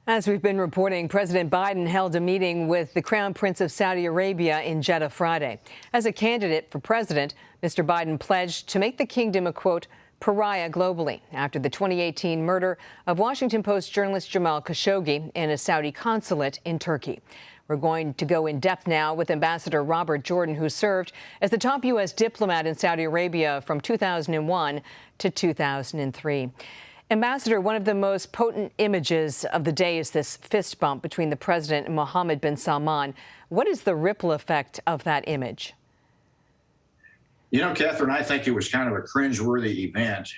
As we've been reporting, President Biden held a meeting with the Crown Prince of Saudi Arabia in Jeddah Friday. As a candidate for president, Mr. Biden pledged to make the kingdom a, quote, pariah globally after the 2018 murder of Washington Post journalist Jamal Khashoggi in a Saudi consulate in Turkey. We're going to go in depth now with Ambassador Robert Jordan, who served as the top U.S. diplomat in Saudi Arabia from 2001 to 2003. Ambassador, one of the most potent images of the day is this fist bump between the president and Mohammed bin Salman. What is the ripple effect of that image? You know, Catherine, I think it was kind of a cringeworthy event.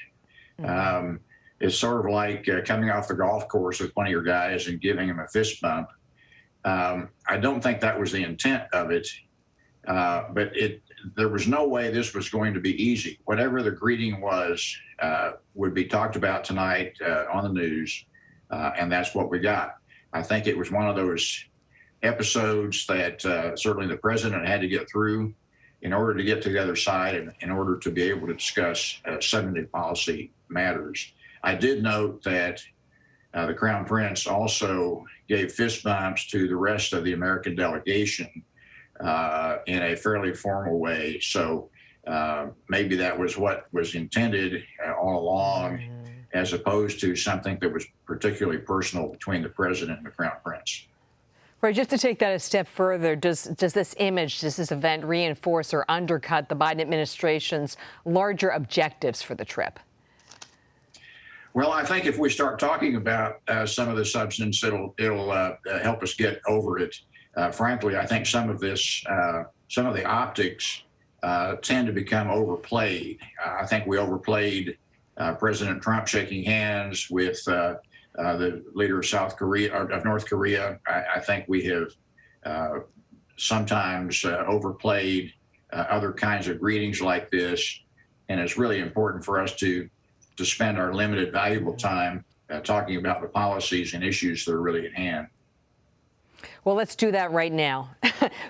It's sort of like coming off the golf course with one of your guys and giving him a fist bump. I don't think that was the intent of it, but there was no way this was going to be easy. Whatever the greeting was would be talked about tonight on the news, and that's what we got. I think it was one of those episodes that certainly the president had to get through in order to get to the other side and in order to be able to discuss substantive policy matters. I did note that the Crown Prince also gave fist bumps to the rest of the American delegation in a fairly formal way. So maybe that was what was intended all along, as opposed to something that was particularly personal between the president and the Crown Prince. Right, just to take that a step further, does this event reinforce or undercut the Biden administration's larger objectives for the trip? Well, I think if we start talking about some of the substance, it'll help us get over it. Frankly, I think some of the optics tend to become overplayed. I think we overplayed President Trump shaking hands with the leader of North Korea. I think we have sometimes overplayed other kinds of greetings like this, and it's really important for us to spend our limited, valuable time talking about the policies and issues that are really at hand. Well, let's do that right now.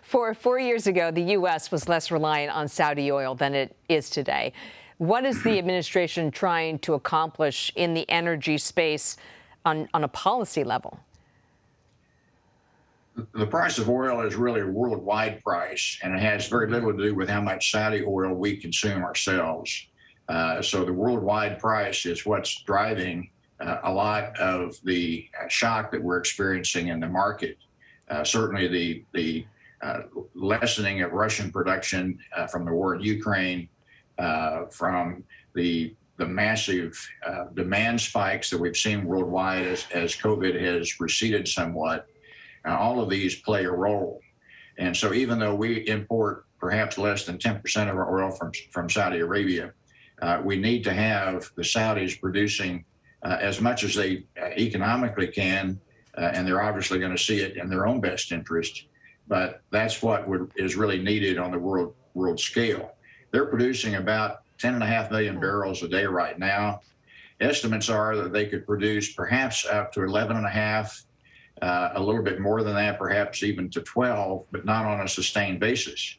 4 years ago, the U.S. was less reliant on Saudi oil than it is today. What is the administration trying to accomplish in the energy space on a policy level? The price of oil is really a worldwide price, and it has very little to do with how much Saudi oil we consume ourselves. So the worldwide price is what's driving a lot of the shock that we're experiencing in the market. Certainly the lessening of Russian production from the war in Ukraine, from the massive demand spikes that we've seen worldwide as COVID has receded somewhat. All of these play a role. And so even though we import perhaps less than 10% of our oil from Saudi Arabia, we need to have the Saudis producing as much as they economically can, and they're obviously going to see it in their own best interest. But that's what is really needed on the world scale. They're producing about 10.5 million barrels a day right now. Estimates are that they could produce perhaps up to 11.5, a little bit more than that, perhaps even to 12, but not on a sustained basis.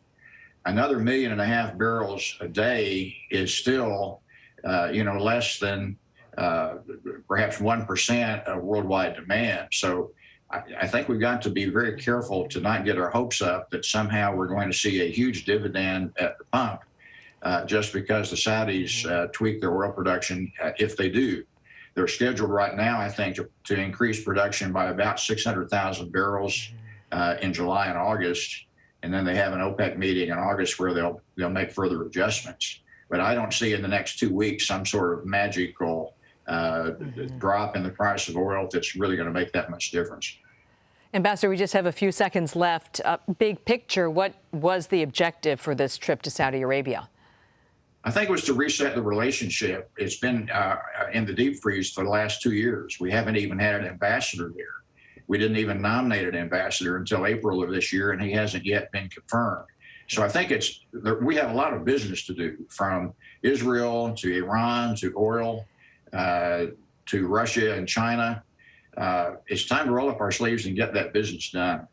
Another 1.5 million barrels a day is still, less than perhaps 1% of worldwide demand. So I think we've got to be very careful to not get our hopes up that somehow we're going to see a huge dividend at the pump just because the Saudis tweak their oil production. If they do, they're scheduled right now, I think, to increase production by about 600,000 barrels in July and August. And then they have an OPEC meeting in August where they'll make further adjustments. But I don't see in the next 2 weeks some sort of magical drop in the price of oil that's really going to make that much difference. Ambassador, we just have a few seconds left. Big picture, what was the objective for this trip to Saudi Arabia? I think it was to reset the relationship. It's been in the deep freeze for the last 2 years. We haven't even had an ambassador there. We didn't even nominate an ambassador until April of this year, and he hasn't yet been confirmed. So I think we have a lot of business to do, from Israel to Iran to oil to Russia and China. It's time to roll up our sleeves and get that business done.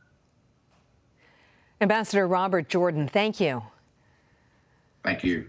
Ambassador Robert Jordan, thank you. Thank you.